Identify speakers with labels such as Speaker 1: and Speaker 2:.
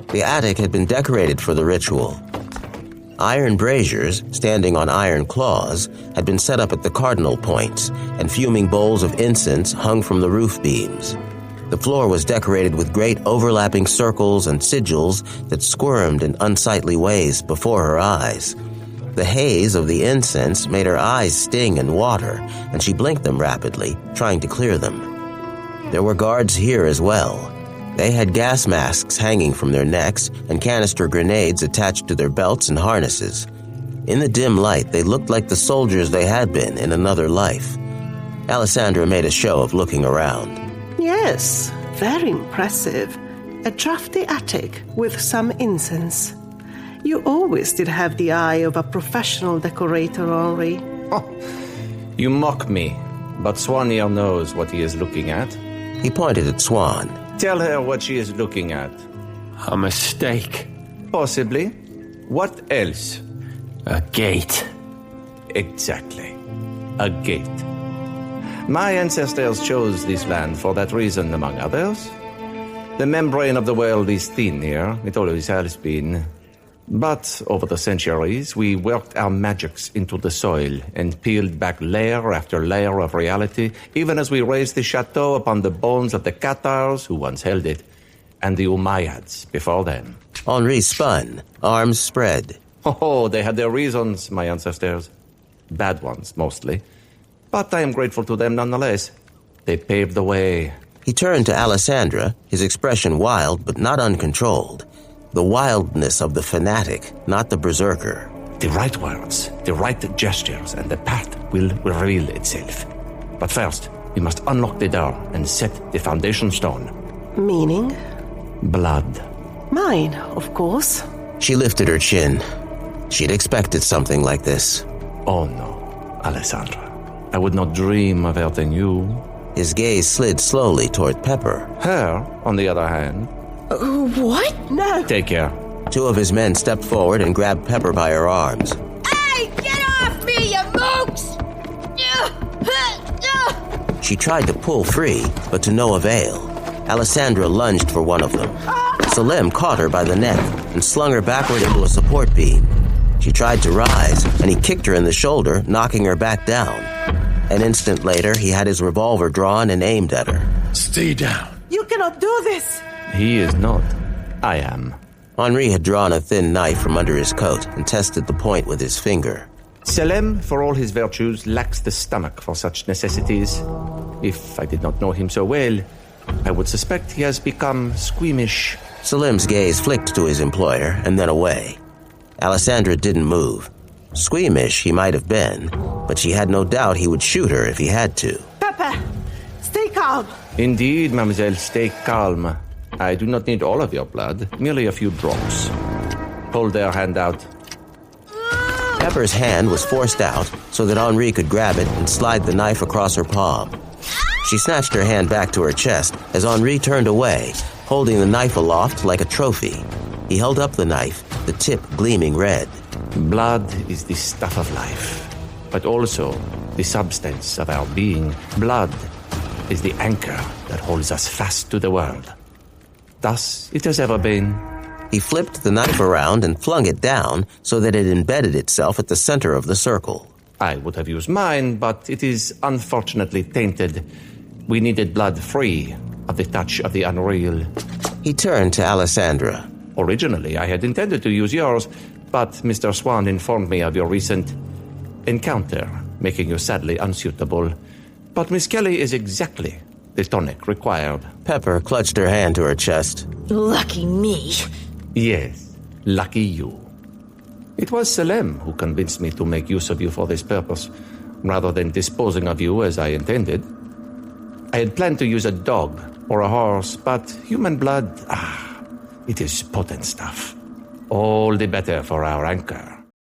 Speaker 1: The attic had been decorated for the ritual. Iron braziers, standing on iron claws, had been set up at the cardinal points, and fuming bowls of incense hung from the roof beams. The floor was decorated with great overlapping circles and sigils that squirmed in unsightly ways before her eyes. The haze of the incense made her eyes sting and water, and she blinked them rapidly, trying to clear them. There were guards here as well. They had gas masks hanging from their necks and canister grenades attached to their belts and harnesses. In the dim light, they looked like the soldiers they had been in another life. Alessandra made a show of looking around.
Speaker 2: Yes, very impressive. A drafty attic with some incense. You always did have the eye of a professional decorator, Henri.
Speaker 3: Oh, you mock me, but Swan here knows what he is looking at.
Speaker 1: He pointed at Swan.
Speaker 3: Tell her what she is looking at.
Speaker 4: A mistake.
Speaker 3: Possibly. What else?
Speaker 4: A gate.
Speaker 3: Exactly. A gate. My ancestors chose this land for that reason, among others. The membrane of the world is thin here. It always has been. But over the centuries, we worked our magics into the soil and peeled back layer after layer of reality, even as we raised the chateau upon the bones of the Catars, who once held it, and the Umayyads before them.
Speaker 1: Henri spun, arms spread.
Speaker 3: Oh, they had their reasons, my ancestors. Bad ones, mostly. But I am grateful to them nonetheless. They paved the way.
Speaker 1: He turned to Alessandra, his expression wild but not uncontrolled. The wildness of the fanatic, not the berserker.
Speaker 3: The right words, the right gestures, and the path will reveal itself. But first, we must unlock the door and set the foundation stone.
Speaker 2: Meaning?
Speaker 3: Blood.
Speaker 2: Mine, of course.
Speaker 1: She lifted her chin. She'd expected something like this.
Speaker 3: Oh no, Alessandra. I would not dream of hurting you.
Speaker 1: His gaze slid slowly toward Pepper.
Speaker 3: Her, on the other hand...
Speaker 2: What? No.
Speaker 3: Take care.
Speaker 1: Two of his men stepped forward and grabbed Pepper by her arms.
Speaker 5: Hey, get off me, you mooks!
Speaker 1: She tried to pull free, but to no avail. Alessandra lunged for one of them. Salim caught her by the neck and slung her backward into a support beam. She tried to rise, and he kicked her in the shoulder, knocking her back down. An instant later, he had his revolver drawn and aimed at her.
Speaker 6: Stay down.
Speaker 2: You cannot do this.
Speaker 3: He is not. I am.
Speaker 1: Henri had drawn a thin knife from under his coat and tested the point with his finger.
Speaker 3: Selem, for all his virtues, lacks the stomach for such necessities. If I did not know him so well, I would suspect he has become squeamish.
Speaker 1: Salim's gaze flicked to his employer and then away. Alessandra didn't move. Squeamish he might have been, but she had no doubt he would shoot her if he had to.
Speaker 2: Pepper, stay calm.
Speaker 3: Indeed, mademoiselle, stay calm. I do not need all of your blood, merely a few drops. Hold their hand out.
Speaker 1: Pepper's hand was forced out so that Henri could grab it and slide the knife across her palm. She snatched her hand back to her chest as Henri turned away, holding the knife aloft like a trophy. He held up the knife, the tip gleaming red.
Speaker 3: Blood is the stuff of life, but also the substance of our being. Blood is the anchor that holds us fast to the world. Thus it has ever been.
Speaker 1: He flipped the knife around and flung it down so that it embedded itself at the center of the circle.
Speaker 3: I would have used mine, but it is unfortunately tainted. We needed blood free of the touch of the unreal.
Speaker 1: He turned to Alessandra.
Speaker 3: Originally, I had intended to use yours, but Mr. Swan informed me of your recent encounter, making you sadly unsuitable. But Miss Kelly is exactly the tonic required.
Speaker 1: Pepper clutched her hand to her chest.
Speaker 5: Lucky me.
Speaker 3: Yes, lucky you. It was Selem who convinced me to make use of you for this purpose, rather than disposing of you as I intended. I had planned to use a dog or a horse, but human blood, it is potent stuff. All the better for our anchor.